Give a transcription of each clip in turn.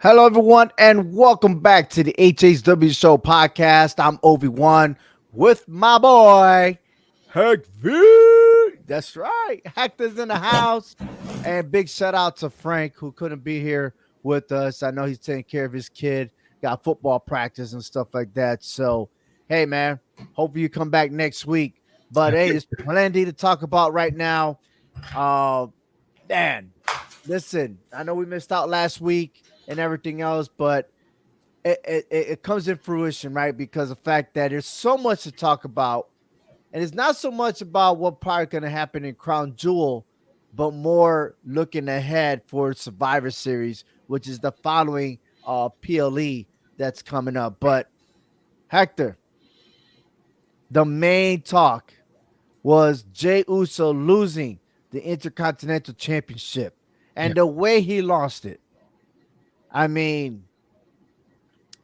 Hello, everyone, and welcome back to the HHW Show podcast. I'm Obi-Wan with my boy, Hector. That's right. Hector's in the house. And big shout out to Frank, who couldn't be here with us. I know he's taking care of his kid, got football practice and stuff like that. So, hey, man, hopefully you come back next week. But, hey, there's plenty to talk about right now. Uh, Man, listen, I know we missed out last week and everything else, but it comes in fruition, right? Because the fact that there's so much to talk about, and it's not so much about what probably going to happen in Crown Jewel, but more looking ahead for Survivor Series, which is the following PLE that's coming up. But Hector, the main talk was Jey Uso losing the Intercontinental Championship Yeah. and the way he lost it. I mean,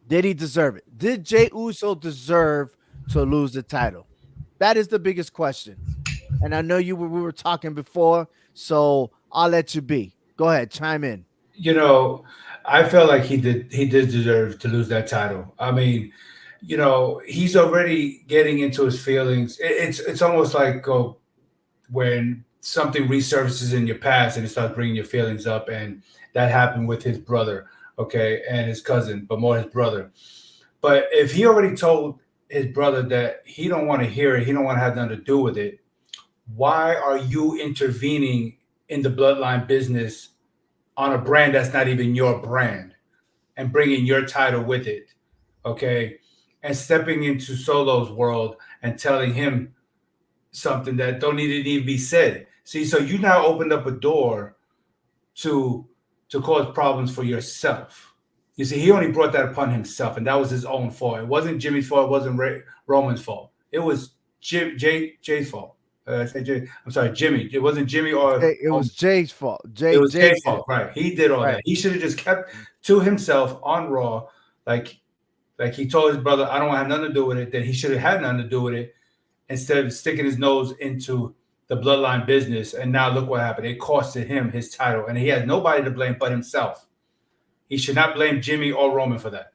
did he deserve it? Did Jey Uso deserve to lose the title? That is the biggest question. And I know we were talking before, so I'll let you be. Go ahead, chime in. You know, I felt like he did deserve to lose that title. I mean, he's already getting into his feelings. It's almost like when something resurfaces in your past and it starts bringing your feelings up, and that happened with his brother, okay, and his cousin, but more his brother. But if he already told his brother that he don't want to hear it, he don't want to have nothing to do with it, why are you intervening in the bloodline business on a brand that's not even your brand and bringing your title with it, okay? And stepping into Solo's world and telling him something that don't need to even be said. See, so you now opened up a door to cause problems for yourself. You see, he only brought that upon himself, and that was his own fault. It wasn't Jimmy's fault. It wasn't Roman's fault. It was Jay's fault. I say Jay. I'm sorry, Jimmy. It wasn't Jimmy or It was Jay's fault. it was Jay Jay's did it. fault, right? He did all Right. that. He should have just kept to himself on Raw, like he told his brother, "I don't want to have nothing to do with it." Then he should have had nothing to do with it instead of sticking his nose into the bloodline business. And now look what happened. It costed him his title, and he has nobody to blame but himself. He should not blame Jimmy or Roman for that.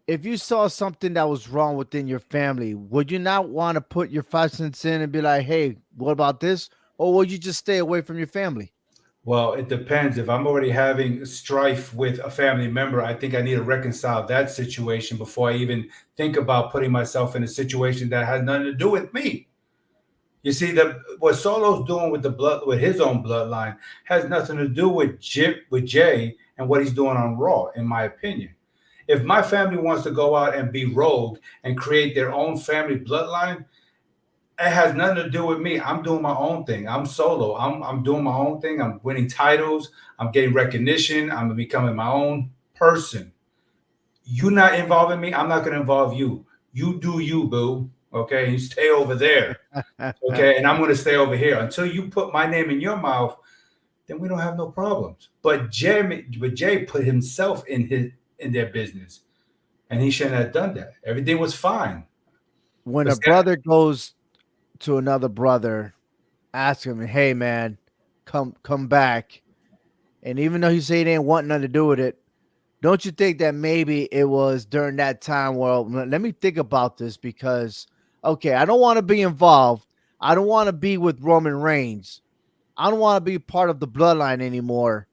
If you saw something that was wrong within your family, would you not want to put your 5 cents in and be like, hey, what about this? Or would you just stay away from your family? Well, it depends. If I'm already having strife with a family member, I think I need to reconcile that situation before I even think about putting myself in a situation that has nothing to do with me. You see, that what Solo's doing with the blood, with his own bloodline, has nothing to do with Jay and what he's doing on Raw, in my opinion. If my family wants to go out and be rogue and create their own family bloodline, it has nothing to do with me. I'm doing my own thing. I'm Solo. I'm doing my own thing. I'm winning titles. I'm getting recognition. I'm becoming my own person. You not involving me. I'm not going to involve you. You do you, boo. Okay, you stay over there. Okay, and I'm going to stay over here until you put my name in your mouth. Then we don't have no problems. Jay put himself in their business, and he shouldn't have done that. Everything was fine. When a Let's brother goes to another brother, ask him, hey man, come back. And even though he say he didn't want nothing to do with it, don't you think that maybe it was during that time? Well, let me think about this because okay, I don't want to be involved. I don't want to be with Roman Reigns. I don't want to be part of the bloodline anymore.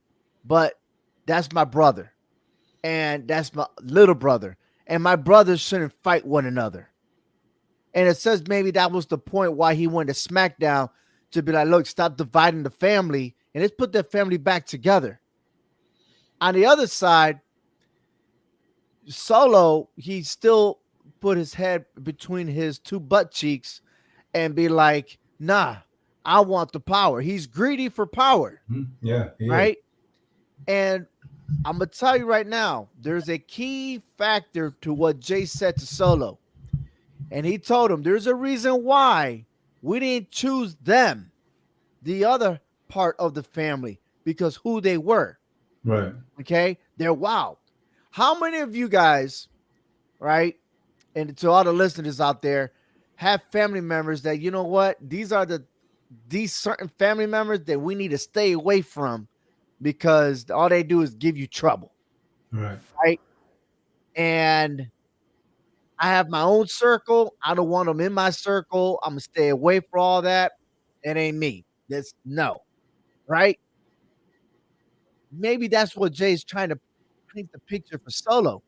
But that's my brother. And that's my little brother. And my brothers shouldn't fight one another. And it says maybe that was the point why he went to SmackDown to be like, look, stop dividing the family and let's put that family back together. On the other side, Solo, he still put his head between his two butt cheeks and be like, nah, I want the power. He's greedy for power, Yeah, he is. right? And I'm going to tell you right now, there's a key factor to what Jay said to Solo. And he told him there's a reason why we didn't choose them, the other part of the family, because who they were. Right. Okay. They're wild. How many of you guys, right? And to all the listeners out there, have family members that, you know what? These certain family members that we need to stay away from because all they do is give you trouble. Right. right? And I have my own circle. I don't want them in my circle. I'm gonna stay away for all that. It ain't me. That's no, right? Maybe that's what Jay's trying to paint the picture for Solo.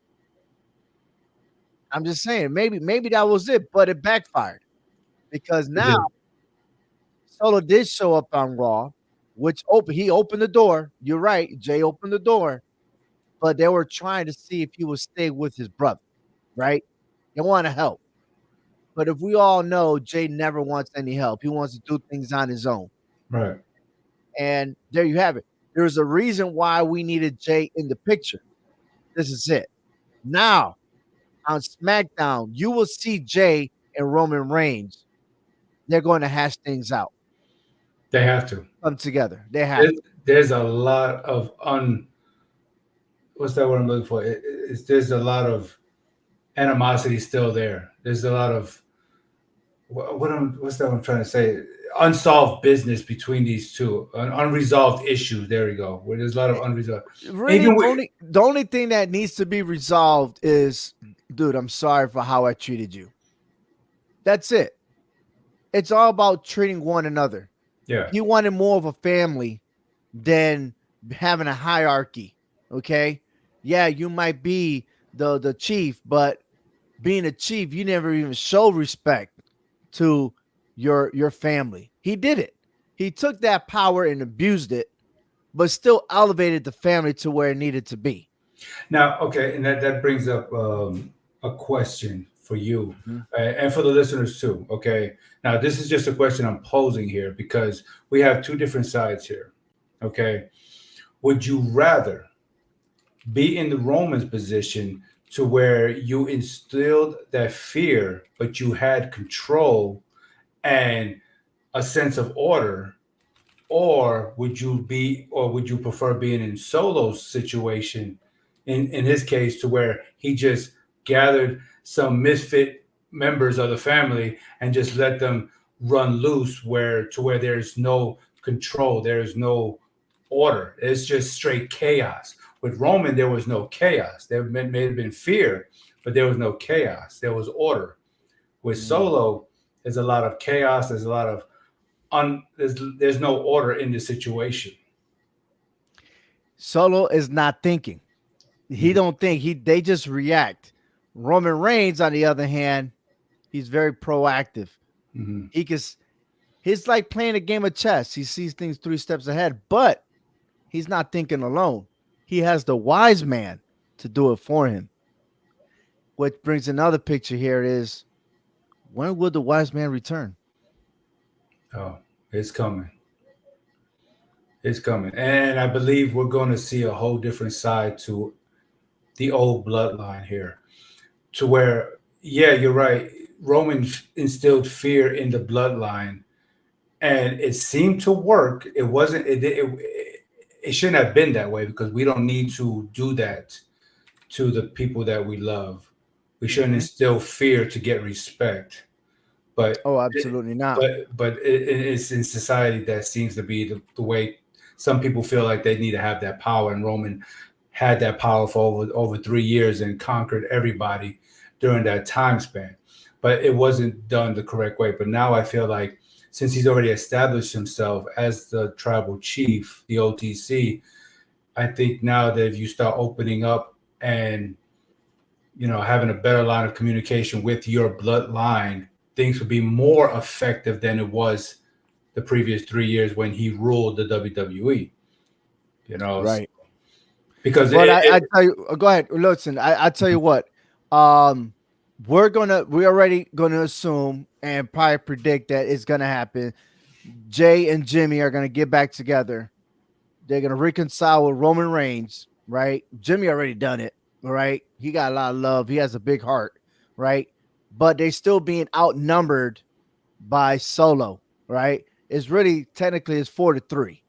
I'm just saying, maybe that was it, but it backfired because It now did. Solo did show up on Raw, which he opened the door. You're right, Jay opened the door, but they were trying to see if he would stay with his brother, right? They want to help. But if we all know Jay never wants any help, he wants to do things on his own. Right. And there you have it. There's a reason why we needed Jay in the picture. This is it. Now, on SmackDown, you will see Jay and Roman Reigns. They're going to hash things out, They have to. come together. They have There's, to. there's a lot of what's that word I'm looking for? There's a lot of animosity still there. There's a lot of what's that I'm trying to say? Unsolved business between these two, an unresolved issue. There we go. Where there's a lot of unresolved. Really, Even with the only thing that needs to be resolved is, dude, I'm sorry for how I treated you. That's it. It's all about treating one another. yeah, He wanted more of a family than having a hierarchy. Okay. Yeah, you might be the chief, but being a chief, you never even show respect to your family. He did it. He took that power and abused it, but still elevated the family to where it needed to be. now, okay, and that brings up a question for you Mhm. and for the listeners too. Okay, now this is just a question I'm posing here because we have two different sides here. Okay, would you rather be in the Romans position to where you instilled that fear, but you had control and a sense of order, or would you prefer being in Solo's situation in his case to where he just gathered some misfit members of the family and just let them run loose where there's no control, there's no order, it's just straight chaos. With Roman there was no chaos. There may have been fear, but there was no chaos, there was order. With Mm. Solo there's a lot of chaos, there's a lot of there's no order in the situation. Solo is not thinking. He Mhm. don't think. They just react. Roman Reigns, on the other hand, he's very proactive. Mhm. He can. He's like playing a game of chess. He sees things 3 steps ahead, but he's not thinking alone. He has the wise man to do it for him. Which brings another picture here is, when will the wise man return? Oh, it's coming. It's coming. And I believe we're going to see a whole different side to the old bloodline here. To where, yeah, you're right. Roman instilled fear in the bloodline and it seemed to work. It wasn't, it shouldn't have been that way because we don't need to do that to the people that we love. We shouldn't Mm-hmm. instill fear to get respect. But Oh, absolutely not. it's in society that seems to be the way some people feel like they need to have that power. And Roman had that power for over 3 years and conquered everybody during that time span. But it wasn't done the correct way. But now I feel like since he's already established himself as the tribal chief, the OTC, I think now that if you start opening up and having a better line of communication with your bloodline, things would be more effective than it was the previous 3 years when he ruled the WWE. You know, Right. because But I tell you, go ahead. Listen, I tell you what. Um, we're already gonna assume and probably predict that it's gonna happen. Jay and Jimmy are gonna get back together. They're gonna reconcile with Roman Reigns, right? Jimmy already done it, all right? He got a lot of love. He has a big heart, right? But they still being outnumbered by Solo, right? It's really technically it's 4-3.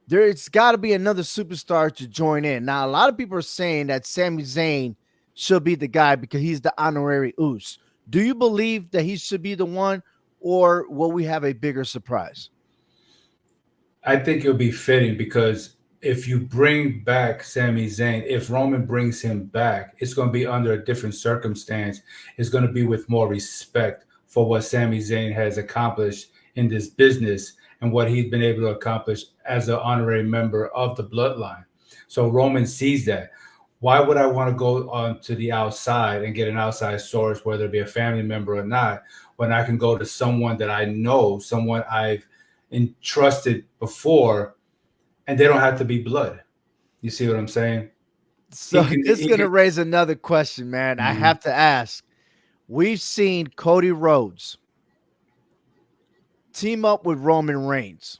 There's got to be another superstar to join in. Now, a lot of people are saying that Sami Zayn should be the guy because he's the honorary Uso. Do you believe that he should be the one, or will we have a bigger surprise? I think it'll be fitting because if you bring back Sami Zayn, if Roman brings him back, it's going to be under a different circumstance. It's going to be with more respect for what Sami Zayn has accomplished in this business and what he's been able to accomplish as an honorary member of the bloodline. So Roman sees that. Why would I want to go on to the outside and get an outside source, whether it be a family member or not, when I can go to someone that I know, someone I've entrusted before, and they don't have to be blood. You see what I'm saying? So He can. this is He gonna can. raise another question, man. I Hmm. have to ask. We've seen Cody Rhodes team up with Roman Reigns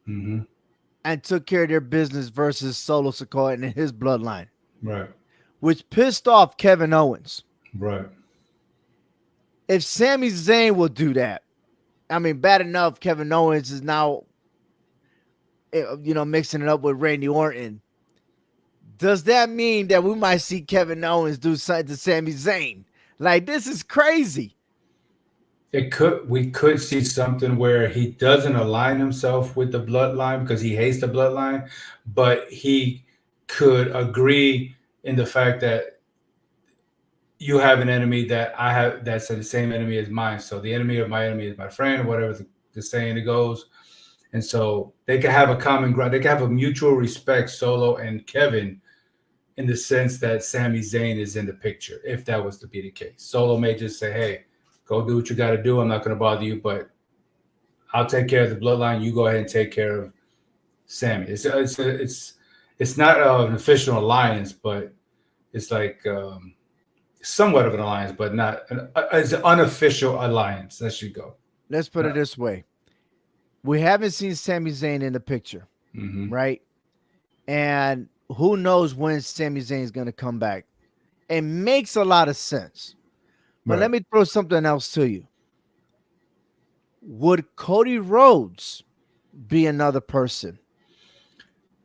Hmm. and took care of their business versus Solo Sikoa and his bloodline, Right. which pissed off Kevin Owens. Right. If Sami Zayn will do that, I mean, bad enough Kevin Owens is now, mixing it up with Randy Orton. Does that mean that we might see Kevin Owens do something to Sami Zayn? Like, this is crazy. It could. We could see something where he doesn't align himself with the bloodline because he hates the bloodline, but he could agree in the fact that you have an enemy that I have that's the same enemy as mine. So the enemy of my enemy is my friend, or whatever the saying it goes. And so they can have a common ground. They can have a mutual respect, Solo and Kevin, in the sense that Sami Zayn is in the picture, if that was to be the case. Solo may just say, hey, go do what you got to do. I'm not going to bother you, but I'll take care of the bloodline. You go ahead and take care of Sammy. It's not an official alliance, but it's like somewhat of an alliance, but not it's an unofficial alliance. That should go. Let's put it this way. We haven't seen Sami Zayn in the picture, Mm-hmm. right? And who knows when Sami Zayn is going to come back. It makes a lot of sense. But Right. let me throw something else to you. Would Cody Rhodes be another person?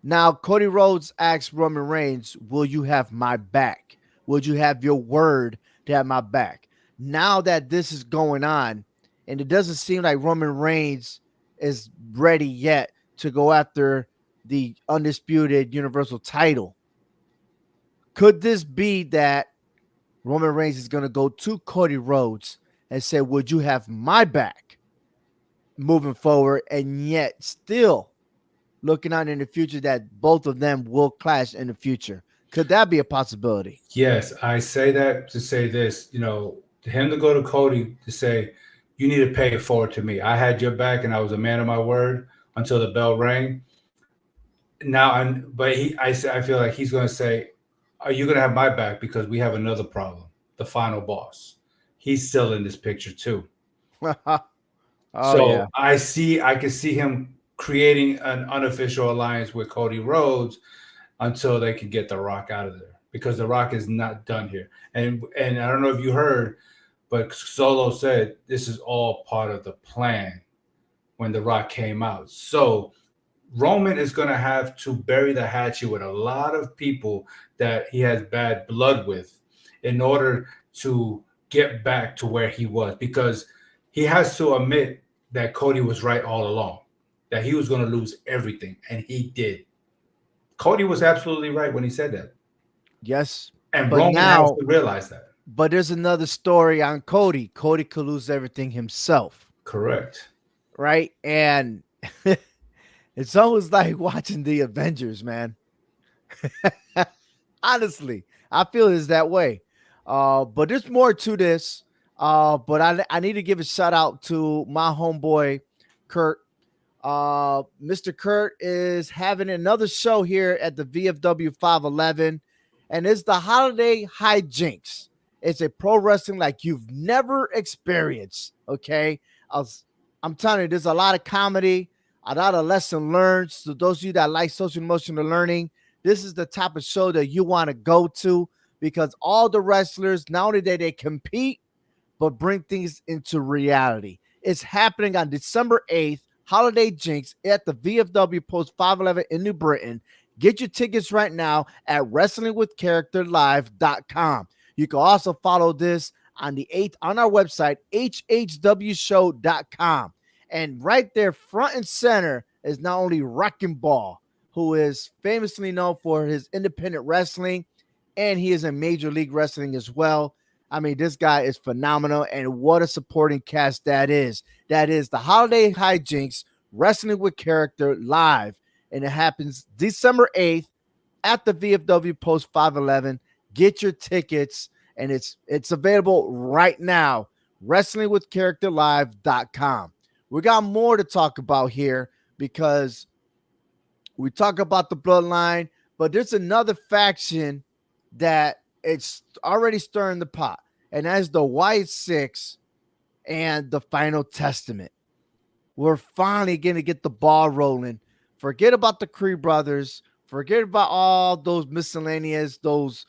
Now, Cody Rhodes asked Roman Reigns, will you have my back? Would you have your word to have my back? Now that this is going on, and it doesn't seem like Roman Reigns is ready yet to go after the undisputed universal title, could this be that Roman Reigns is going to go to Cody Rhodes and say, would you have my back moving forward? And yet still looking out in the future that both of them will clash in the future. Could that be a possibility? Yes, I say that to say this. Him to go to Cody to say, you need to pay it forward to me. I had your back, and I was a man of my word until the bell rang. Now, but I feel like he's going to say, "Are you going to have my back because we have another problem? The final boss. He's still in this picture too. Oh So yeah. I can see him creating an unofficial alliance with Cody Rhodes until they can get The Rock out of there because The Rock is not done here. And I don't know if you heard, but Solo said this is all part of the plan when The Rock came out. So Roman is going to have to bury the hatchet with a lot of people that he has bad blood with in order to get back to where he was because he has to admit that Cody was right all along, that he was going to lose everything, and he did. Cody was absolutely right when he said that. Yes. And But Roman has now, to realize that. there's another story on Cody. Cody could lose everything himself, Correct. right? And it's always like watching the Avengers, man. Honestly, I feel it's that way. But there's more to this. But I need to give a shout out to my homeboy, Kurt. Mr. Kurt is having another show here at the VFW 511, and it's the Holiday Hijinks. It's a pro wrestling like you've never experienced. Okay, I was, I'm telling you, there's a lot of comedy, a lot of lesson learned. So those of you that like social emotional learning, this is the type of show that you want to go to because all the wrestlers, not only do they compete, but bring things into reality. It's happening on December 8th, Holiday Jinx at the VFW Post 511 in New Britain. Get your tickets right now at wrestlingwithcharacterlive.com. You can also follow this on the 8th on our website, hhwshow.com. And right there, front and center, is not only Wrecking Ball, who is famously known for his independent wrestling, and he is in Major League Wrestling as well. I mean, this guy is phenomenal, and what a supporting cast that is. That is the Holiday Hijinks Wrestling with Character live, and it happens December 8th at the VFW Post 511. Get your tickets, and it's available right now. WrestlingWithCharacterLive.com. We got more to talk about here because we talk about the bloodline, but there's another faction that it's already stirring the pot, and that's the White Six and the Final Testament. We're finally going to get the ball rolling. Forget about the Creed brothers. Forget about all those miscellaneous, those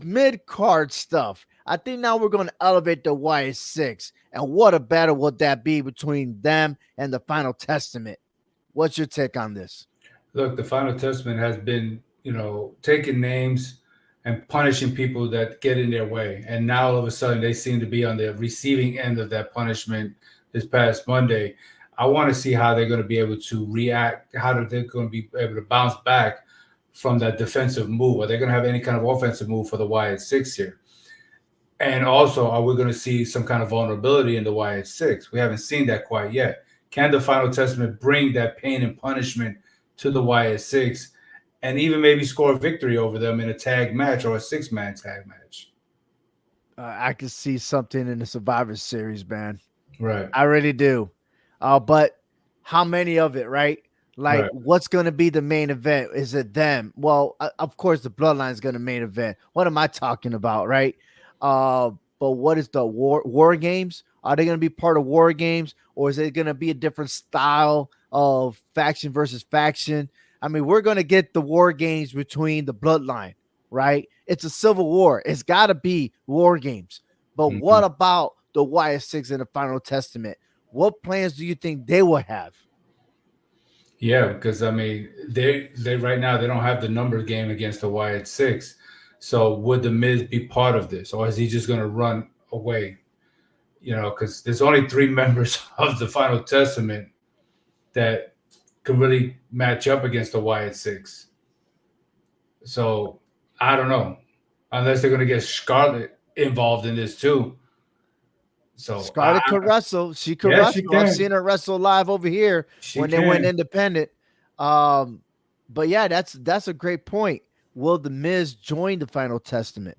mid card stuff. I think now we're going to elevate the Wyatt Six. And what a battle would that be between them and the Final Testament? What's your take on this? Look, the Final Testament has been, taking names and punishing people that get in their way. And now all of a sudden they seem to be on the receiving end of that punishment this past Monday. I want to see how they're going to be able to react, how they're going to be able to bounce back from that defensive move. Are they going to have any kind of offensive move for the Wyatt Six here? And also, are we going to see some kind of vulnerability in the Wyatt Six? We haven't seen that quite yet. Can the Final Testament bring that pain and punishment to the Wyatt Six and even maybe score a victory over them in a tag match or a six-man tag match? I could see something in the Survivor Series, man. Right, I really do. But how many of it, right? Like, right. what's going to be the main event? Is it them? Well, of course, the Bloodline is going to main event. What am I talking about, right? Uh, but what is the war games? Are they going to be part of war games, or is it going to be a different style of faction versus faction? I mean, we're going to get the war games between the Bloodline, right? It's a civil war. It's got to be war games. But Mhm. what about the Wyatt Six in the Final Testament? What plans do you think they will have? Yeah, because I mean, they right now they don't have the numbers game against the Wyatt Six. So would the Miz be part of this, or is he just going to run away? Because there's only three members of the Final Testament that could really match up against the Wyatt Six. So I don't know, unless they're going to get Scarlett involved in this too. So Scarlett could wrestle. She could yeah, she wrestle. I've can. seen her wrestle live over here She when they went can. independent. Um, but yeah, that's a great point. Will the Miz join the Final Testament?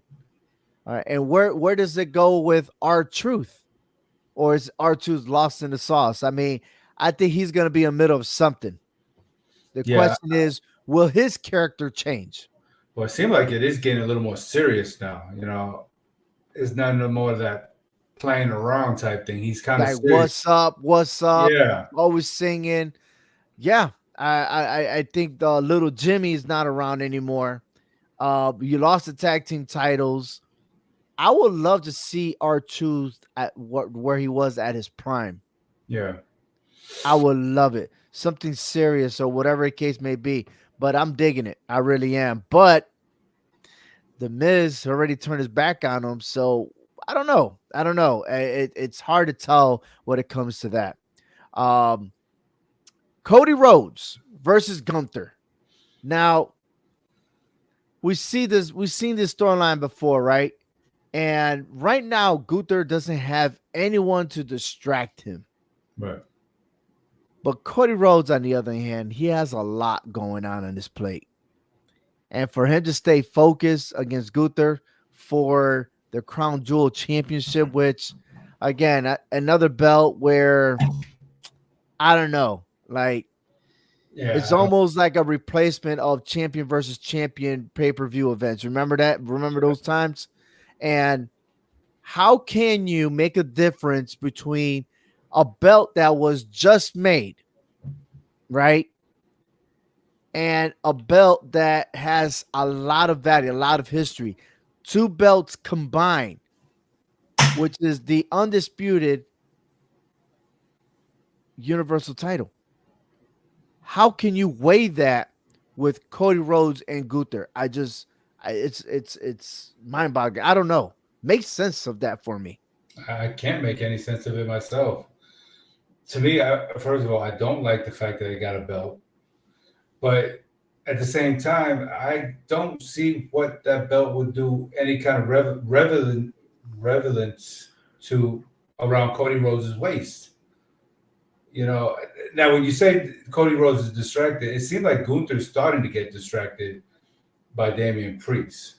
All right, and where does it go with our truth, or is our truth lost in the sauce? I mean, I think he's going to be in the middle of something. The Yeah. question is, will his character change? Well, it seems like it is getting a little more serious now. It's not no more of that playing around type thing. He's kind of Like, serious. what's up? What's up? Yeah. Always singing. Yeah, I think the little Jimmy is not around anymore. You lost the tag team titles. I would love to see our truth at where he was at his prime. Yeah. I would love it. Something serious or whatever the case may be. But I'm digging it. I really am. But the Miz already turned his back on him. So I don't know. I don't know. It's hard to tell when it comes to that. Um, Cody Rhodes versus Gunther. Now, we've seen this storyline before, right? And right now, Gunther doesn't have anyone to distract him. Right. But Cody Rhodes, on the other hand, he has a lot going on his plate. And for him to stay focused against Gunther for the Crown Jewel Championship, which, again, another belt where I don't know, like it's Yeah. I don't. almost like a replacement of champion versus champion pay-per-view events. Remember that? Remember those times? And how can you make a difference between a belt that was just made, right? And a belt that has a lot of value, a lot of history. Two belts combined, which is the undisputed universal title. How can you weigh that with Cody Rhodes and Gunther? It's mind boggling. I don't know. Make sense of that for me. I can't make any sense of it myself. To me, first of all, I don't like the fact that he got a belt. But at the same time, I don't see what that belt would do any kind of relevance to around Cody Rhodes' waist. You know, now when you say Cody Rhodes is distracted, it seems like Gunther's starting to get distracted by Damian Priest.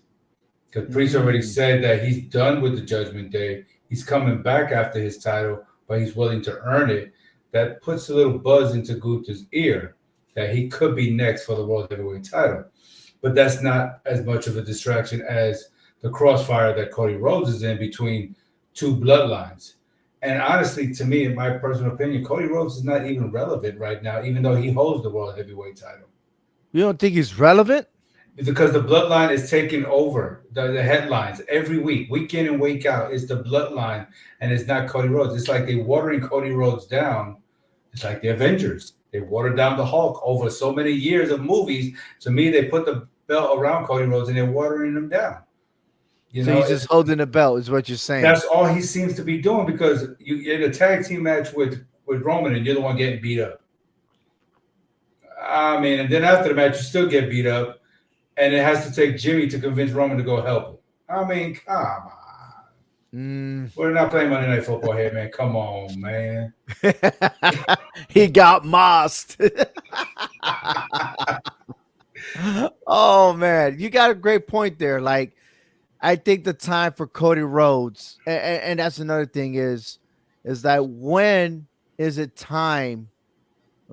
Because Priest already Mm. said that he's done with the Judgment Day. He's coming back after his title, but he's willing to earn it. That puts a little buzz into Gunther's ear that he could be next for the World Heavyweight title. But that's not as much of a distraction as the crossfire that Cody Rhodes is in between two bloodlines. And honestly, to me, in my personal opinion, Cody Rhodes is not even relevant right now, even though he holds the World Heavyweight title. You don't think he's relevant? Because the bloodline is taking over the headlines every week in and week out. It's the bloodline, and it's not Cody Rhodes. It's like they're watering Cody Rhodes down. It's like the Avengers. They watered down the Hulk over so many years of movies. To me, they put the belt around Cody Rhodes and they're watering him down. You So know, he's just holding the belt, is what you're saying. that's all he seems to be doing because you're in a tag team match with Roman and you're the one getting beat up. I mean, and then after the match, you still get beat up. And it has to take Jimmy to convince Roman to go help him. I mean, come on. We're not playing Monday Night Football here, man. Come on, man. He got mossed. Oh man, you got a great point there. Like, I think the time for Cody Rhodes, and that's another thing is that when is it time?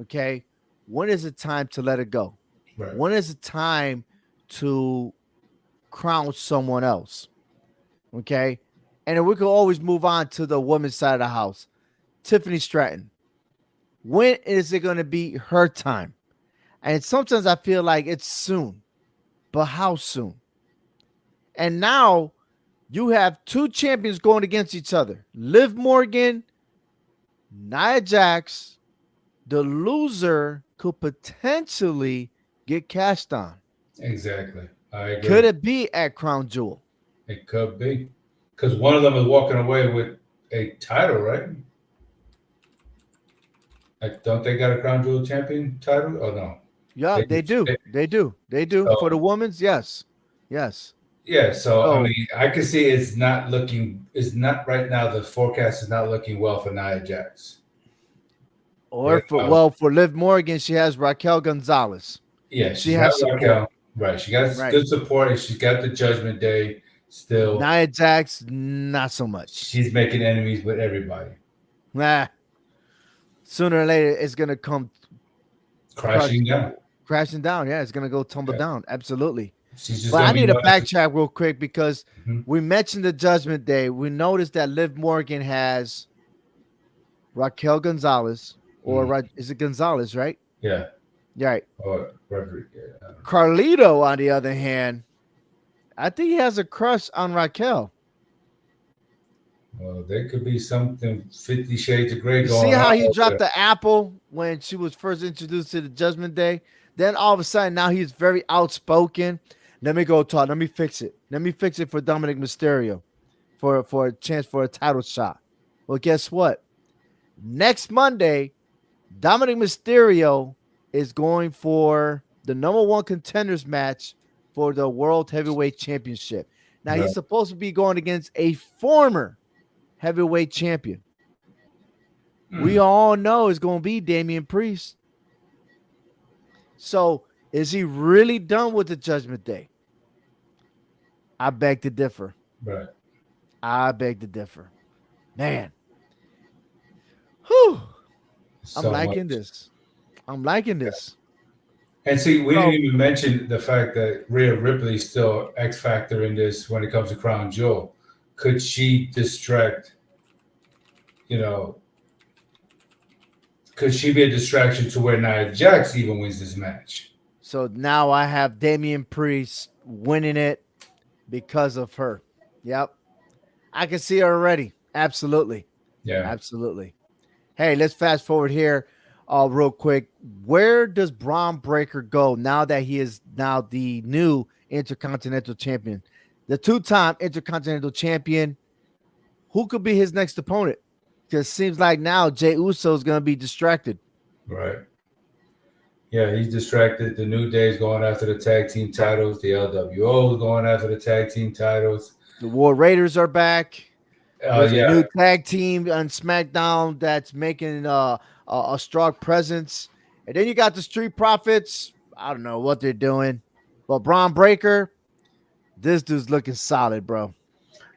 Okay, when is it time to let it go? Right. When is it time to crown someone else? Okay, and then we could always move on to the women's side of the house. Tiffany Stratton. When is it going to be her time? And sometimes I feel like it's soon, but how soon? And now you have two champions going against each other. Liv Morgan, Nia Jax. The loser could potentially get cashed on. Exactly. I agree. Could it be at Crown Jewel? It could be. Because one of them is walking away with a title, right? Don't they got a Crown Jewel champion title? Oh, no. Yeah, they do. They do. So, For the women's, yes. Yes. yeah, so I So, mean, I can see it's not right now. The forecast is not looking well for Nia Jax. or for Liv Morgan, she has Raquel Gonzalez. Yeah, She has support. Raquel. Right, she got good support, and she's got the Judgment Day still. Nia Jax, not so much. She's making enemies with everybody. Nah. Sooner or later, it's gonna come crashing down. Crashing down, yeah, it's gonna go tumble down. Absolutely. She's just but I need to backtrack real quick because we mentioned the Judgment Day. We noticed that Liv Morgan has Raquel Gonzalez, or is it Gonzalez, right? Yeah. Right. Or Rodriguez. Carlito, on the other hand, I think he has a crush on Raquel. Well, there could be something 50 Shades of Grey going on. See how he dropped the apple when she was first introduced to the Judgment Day? Then all of a sudden, now he's very outspoken. Let me go talk. Let me fix it. Let me fix it for Dominic Mysterio for a chance for a title shot. Well, guess what? Next Monday, Dominic Mysterio is going for the #1 contenders match for the World Heavyweight Championship. Now, he's supposed to be going against a former heavyweight champion. We all know it's going to be Damian Priest. So, is he really done with the Judgment Day? I beg to differ. Right. I beg to differ. Man. Whew. I'm liking this. I'm liking this. And see, we didn't even mention the fact that Rhea Ripley's still X factor in this when it comes to Crown Jewel. Could she distract, could she be a distraction to where Nia Jax even wins this match? So now I have Damian Priest winning it because of her. Yep. I can see her already. Absolutely. Yeah. Absolutely. Hey, let's fast forward here real quick. Where does Braun Breaker go now that he is now the new Intercontinental Champion? The two-time Intercontinental Champion. Who could be his next opponent? Because it seems like now Jey Uso is going to be distracted. Right. Yeah, he's distracted. The New Day is going after the tag team titles. The LWO is going after the tag team titles. The War Raiders are back. There's a Yeah, new tag team on SmackDown that's making a strong presence. And then you got the Street Profits. I don't know what they're doing. But Braun Breaker, this dude's looking solid, bro.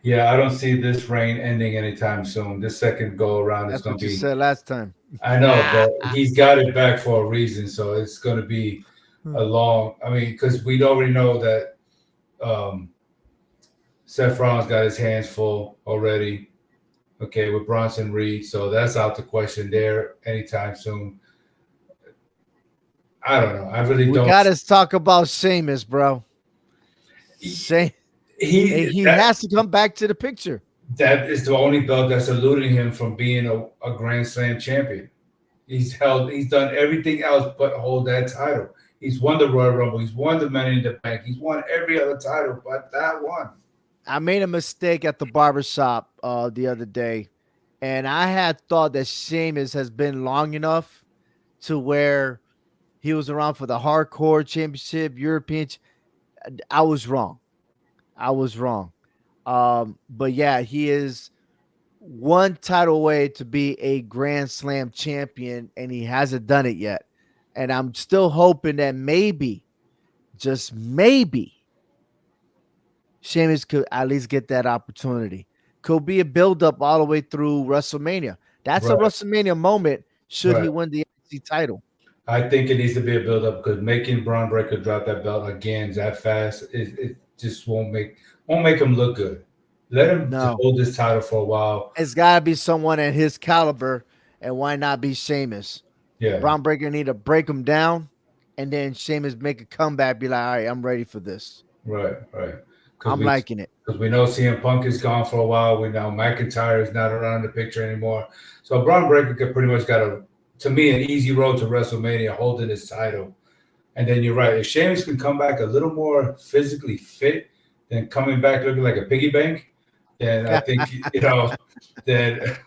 yeah. I don't see this reign ending anytime soon. This second go around is That's going what to you be. said last time. I know, but he's got it back for a reason. So it's going to be a long. I mean, because we already know that um, Seth Rollins got his hands full already. Okay, with Bronson Reed, so that's out the question there anytime soon. I don't know. I really We don't. got to talk about Sheamus, bro. He, Say he that has to come back to the picture. that is the only belt that's eluding him from being a Grand Slam champion. He's done everything else but hold that title. He's won the Royal Rumble. He's won the Money in the Bank. He's won every other title but that one. I made a mistake at the barbershop the other day, and I had thought that Sheamus has been long enough to where he was around for the hardcore championship, European. I was wrong. I was wrong. But yeah, he is one title away to be a Grand Slam champion, and he hasn't done it yet. And I'm still hoping that maybe, just maybe, Sheamus could at least get that opportunity. Could be a build-up all the way through WrestleMania. That's a Right, WrestleMania moment should he right. win the NXT title. I think it needs to be a build up because making Braun Breaker drop that belt again that fast, it just won't make him look good. Let him No, hold this title for a while. it's got to be someone at his caliber, and why not be Sheamus? Yeah, Braun Breaker need to break him down, and then Sheamus make a comeback, be like, all right, I'm ready for this. right. Because I'm we liking it. because we know CM Punk is gone for a while. We know McIntyre is not around the picture anymore. So Braun Breaker could pretty much got to me, an easy road to WrestleMania holding his title. And then you're right. If Sheamus can come back a little more physically fit than coming back looking like a piggy bank, then I think then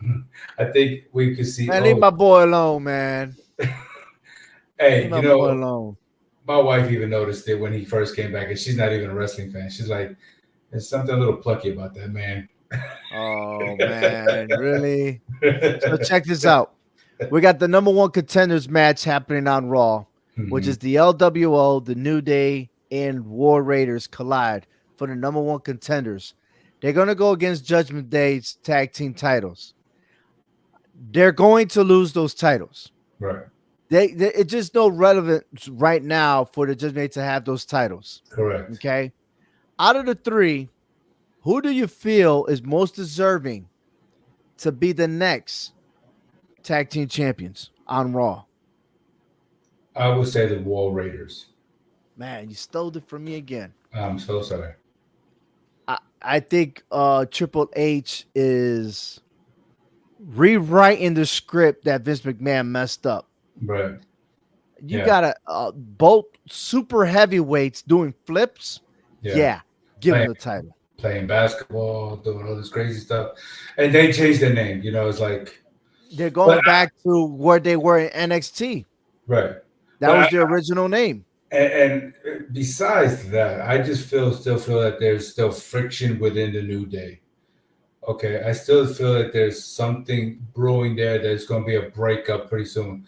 I think we could see. Man, leave Oh, my boy alone, man. Leave hey, my boy alone. my wife even noticed it when he first came back, and she's not even a wrestling fan. She's like, "There's something a little plucky about that man." Oh man, really? So check this out. We got the number one contenders match happening on Raw, which Mhm. is the LWO, the New Day, and War Raiders collide for the number one contenders. They're going to go against Judgment Day's tag team titles. They're going to lose those titles. Right. It's just no relevance right now for the Judgment Day to have those titles. Correct. Okay. Out of the three, who do you feel is most deserving to be the next tag team champions on Raw? I would say the War Raiders. Man, you stole it from me again. I'm so sorry. I think Triple H is rewriting the script that Vince McMahon messed up. Right. You Yeah. got to both super heavyweights doing flips. Yeah. Yeah, give them Playing the title. playing basketball, doing all this crazy stuff, and they changed their name. It's like, They're but going back to where they were in NXT. right. That But was their original name. and besides that, I just still feel that there's still friction within the New Day. Okay, I still feel that there's something brewing there. There's going to be a breakup pretty soon.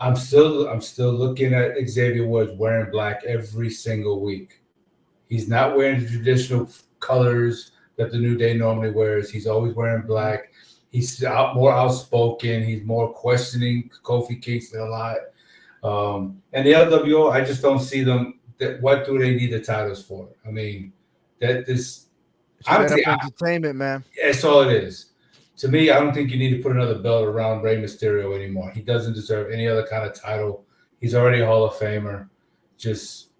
I'm still looking at Xavier Woods wearing black every single week. He's not wearing the traditional colors that the New Day normally wears. He's always wearing black. He's more outspoken. He's more questioning Kofi Kingston a lot. And the LWO, I just don't see them. What do they need the titles for? I mean, that this Straight honestly, up entertainment, man. that's all it is. To me, I don't think you need to put another belt around Rey Mysterio anymore. He doesn't deserve any other kind of title. He's already a Hall of Famer. Just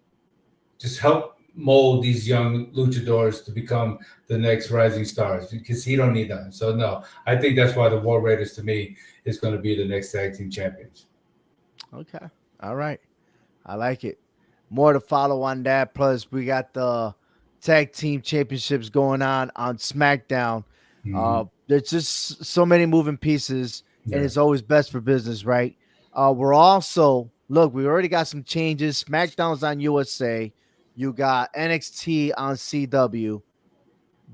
just help mold these young luchadors to become the next rising stars because he don't need them. So no, I think that's why the War Raiders to me is going to be the next tag team champions. Okay. All right. I like it. More to follow on that. Plus, we got the tag team championships going on SmackDown. Hmm. There's just so many moving pieces, and Yeah, it's always best for business, right? We're also look, we already got some changes. SmackDown's on USA. You got NXT on CW.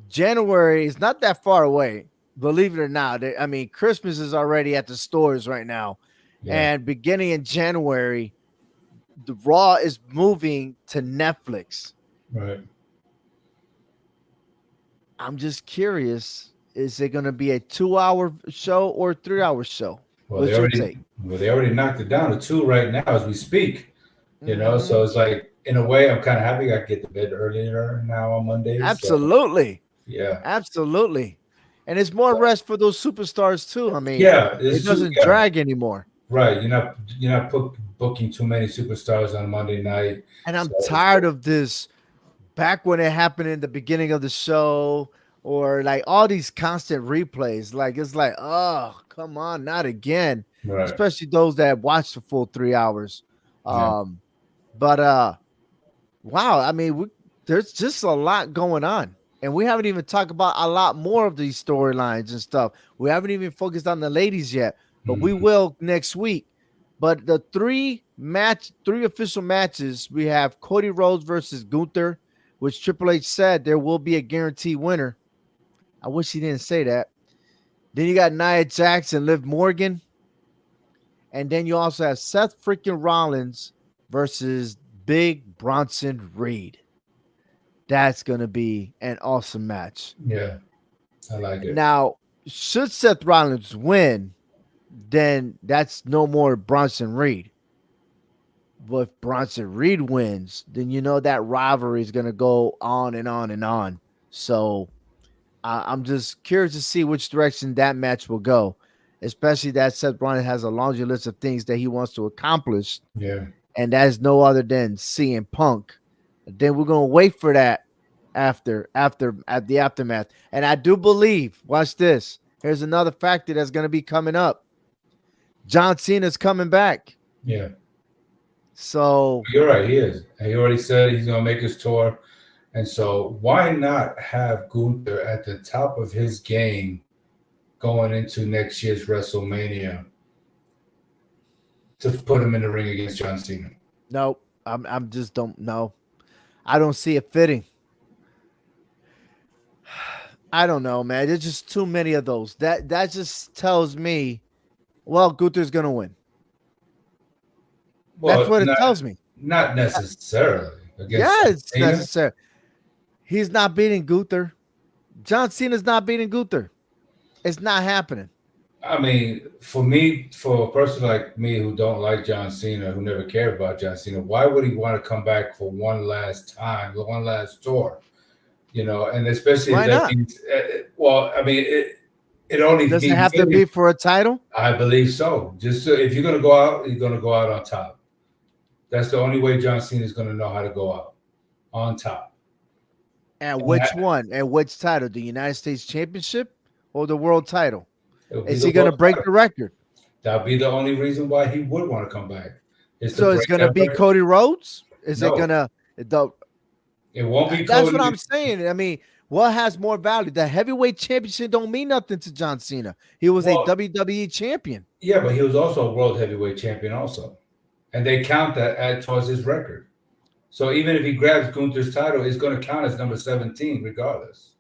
January is not that far away, believe it or not. I mean, Christmas is already at the stores right now. Yeah, And beginning in January, the Raw is moving to Netflix. right. I'm just curious, is it going to be a 2 hour show or a 3 hour show? Well, they What's your already take? well they already knocked it down to two right now as we speak. Hmm. So it's like in a way I'm kind of happy I get to bed earlier now on Mondays. So Absolutely. yeah, Absolutely. And it's more rest for those superstars too. I mean, yeah, it it's too, doesn't yeah, drag anymore. right. You're not booking too many superstars on Monday night. And I'm So tired of this back when it happened in the beginning of the show or like all these constant replays. Like it's like, oh, come on, not again. right, Especially those that watch the full 3 hours. yeah, Um, but wow, I mean, there's just a lot going on. And we haven't even talked about a lot more of these storylines and stuff. We haven't even focused on the ladies yet, but we mhm, will next week. But the three official matches, we have Cody Rhodes versus Gunther, which Triple H said there will be a guaranteed winner. I wish he didn't say that. Then you got Nia Jax and Liv Morgan. And then you also have Seth freaking Rollins versus Big Bronson Reed. That's going to be an awesome match. yeah, I like it. Now, should Seth Rollins win, then that's no more Bronson Reed. But if Bronson Reed wins, then you know that rivalry is going to go on and on and on. So I'm just curious to see which direction that match will go, especially that Seth Rollins has a laundry list of things that he wants to accomplish, Yeah, and that is no other than CM Punk. Then we're gonna wait for that after at the aftermath. And I do believe, watch this. Here's another factor that's gonna be coming up. John Cena's coming back. yeah. So You're right. He is. He already said he's gonna make his tour, and so why not have Gunther at the top of his game going into next year's WrestleMania to put him in the ring against John Cena? no, I'm just don't know. I don't see it fitting. I don't know, man. There's just too many of those. That just tells me, well, Gunther's gonna win. That's Well, what it not tells me. not necessarily against Yeah, John it's Cena. necessary. He's not beating Gunther. John Cena's not beating Gunther. It's not happening. I mean, for me, for a person like me who don't like John Cena, who never cared about John Cena, why would he want to come back for one last time, one last tour? And especially if Why that not? means, well, I mean, it only Does it means have to be for a title? I believe so. Just so if you're going to go out, you're going to go out on top. That's the only way John Cena is going to know how to go out on top. And And which one? And which title? The United States Championship or the world title? it'll be Is the he gonna world break title. the record? That'll be the only reason why he would want to come back is to So it's break gonna that be record. Cody Rhodes? Is it No, gonna the it won't be that's what Cody. I'm saying. I mean, what has more value? The heavyweight championship don't mean nothing to John Cena. He was a Well, WWE champion. yeah, but he was also a world heavyweight champion also, and they count that towards his record. So even if he grabs Gunther's title, it's going to count as number 17 regardless.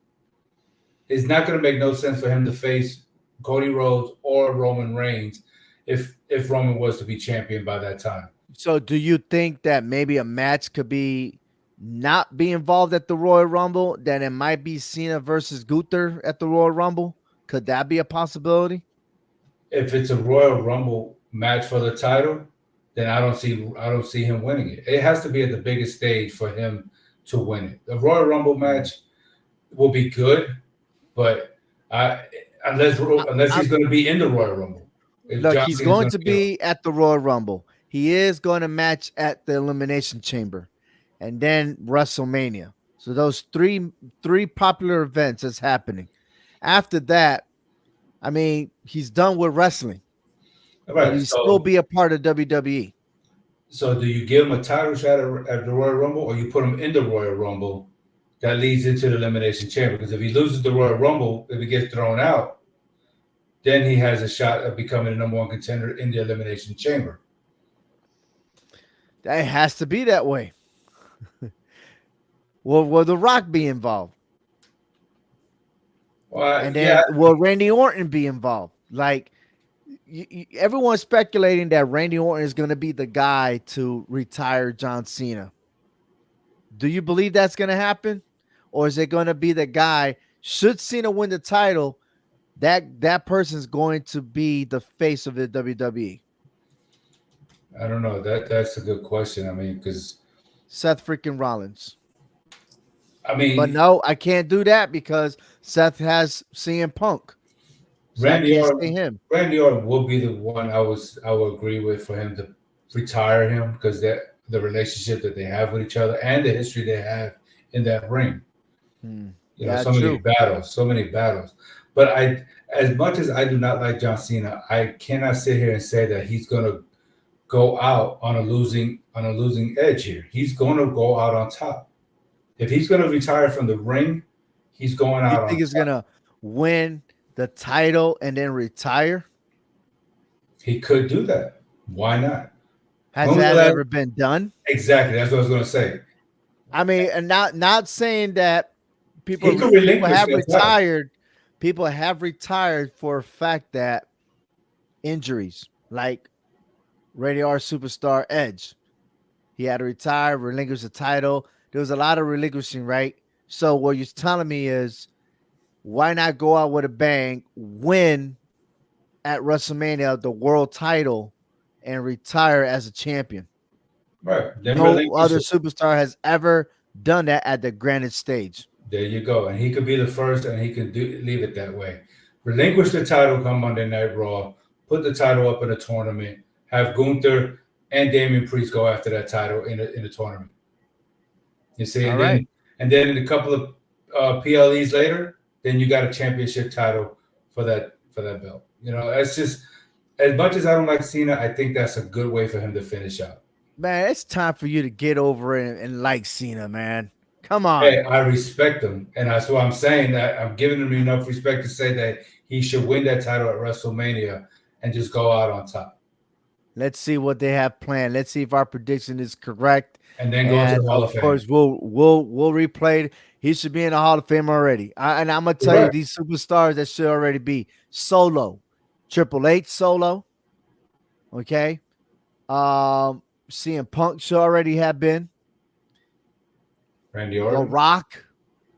It's not going to make no sense for him to face Cody Rhodes or Roman Reigns if Roman was to be champion by that time. So do you think that maybe a match could be not be involved at the Royal Rumble? Then it might be Cena versus Gunther at the Royal Rumble. Could that be a possibility? If it's a Royal Rumble match for the title, then I don't see him winning it. It has to be at the biggest stage for him to win it. The Royal Rumble match will be good, but I, unless I, he's going to be in the Royal Rumble, if Look, John he's Cena's going going to to be in it. be at the Royal Rumble. He is going to match at the Elimination Chamber, and then WrestleMania. So those three popular events is happening. After that, I mean, he's done with wrestling, All but right. he still So be a part of WWE. so do you give him a title shot at the Royal Rumble, or you put him in the Royal Rumble? That leads into the Elimination Chamber because if he loses the Royal Rumble, if he gets thrown out, then he has a shot of becoming the number one contender in the Elimination Chamber. It has to be that way. Will The Rock be involved? Well, And yeah, then will Randy Orton be involved? Like everyone's speculating that Randy Orton is going to be the guy to retire John Cena. Do you believe that's going to happen, or is it going to be the guy? Should Cena win the title, that person's going to be the face of the WWE. I don't know. That's a good question. I mean, because Seth freaking Rollins. I But mean, no, I can't do that because Seth has CM Punk, so I Randy can't say Orton, him. Randy Orton will be the one I would agree with for him to retire him because that the relationship that they have with each other and the history they have in that ring. You know, Yeah, so many true. battles, so many battles. But as much as I do not like John Cena, I cannot sit here and say that he's going to go out on a losing edge here. He's going to go out on top. If he's going to retire from the ring, he's going You out on think he's top. gonna win the title and then retire? He could do that. Why not? Has When was the that last? ever been done? Exactly. That's what I was going to say. I mean, and not saying that He could people relinquish have that title. retired. People have retired for a fact that injuries, like Radio R superstar Edge, he had to retire, relinquish the title. There was a lot of relinquishing, right? So what you're telling me is, why not go out with a bang, win at WrestleMania the world title, and retire as a champion? Right. Then No relinquish other it. superstar has ever done that at the granite stage. There you go. And he could be the first and he can leave it that way. Relinquish the title come Monday Night Raw, put the title up in a tournament, have Gunther and Damian Priest go after that title in a tournament. You see, All right. and then a couple of PLEs later, then you got a championship title for that belt. You know, it's just as much as I don't like Cena, I think that's a good way for him to finish out. Man, it's time for you to get over it and like Cena, man. Come on. Hey, I respect him, and that's why I'm saying that I'm giving him enough respect to say that he should win that title at WrestleMania and just go out on top, Let's see what they have planned. Let's see if our prediction is correct. and then go to And the Hall of of Fame. course, we'll replay it. He should be in the Hall of Fame already. And I'm gonna tell you, Correct. these superstars that should already be Solo, Triple H Solo. Okay. CM Punk should already have been. Randy The Orton. Rock,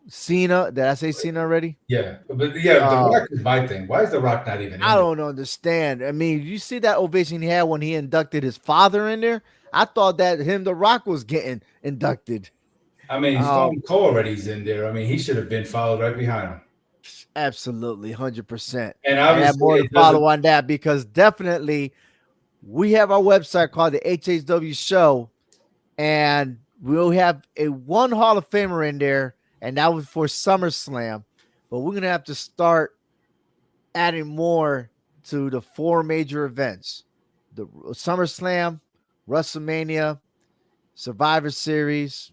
Cena. Did I say Cena already? Yeah, but yeah, The Uh, Rock is my thing. Why is The Rock not even I in there? don't understand. I mean, you see that ovation he had when he inducted his father in there? I thought that him, The Rock, was getting inducted. I mean, Um, Stone Cold already's in there. I mean, he should have been followed right behind him. Absolutely, 100%. And I have obviously, more to it follow doesn't. on that because definitely we have our website called the HHW Show, and we'll have a one Hall of Famer in there, and that was for SummerSlam. But we're gonna have to start adding more to the four major events: the SummerSlam, WrestleMania, Survivor Series.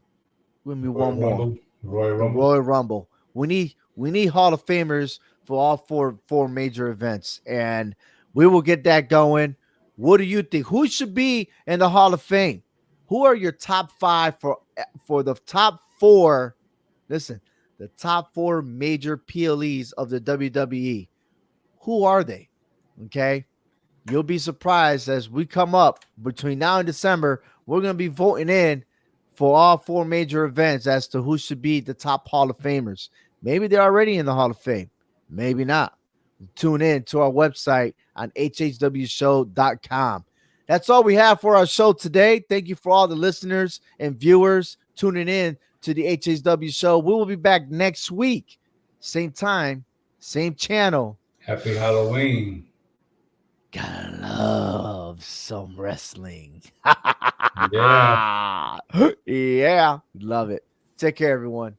We're gonna be Royal one more, Rumble, Royal the Rumble. Royal Rumble. We need Hall of Famers for all four major events, and we will get that going. What do you think? Who should be in the Hall of Fame? Who are your top five for the top four? Listen, the top four major PLEs of the WWE. Who are they? Okay. You'll be surprised as we come up between now and December. We're going to be voting in for all four major events as to who should be the top Hall of Famers. Maybe they're already in the Hall of Fame. Maybe not. Tune in to our website on hhwshow.com. That's all we have for our show today. Thank you for all the listeners and viewers tuning in to the HHW show. We will be back next week. Same time, same channel. Happy Halloween. Gotta love some wrestling. Yeah. Yeah, love it. Take care, everyone.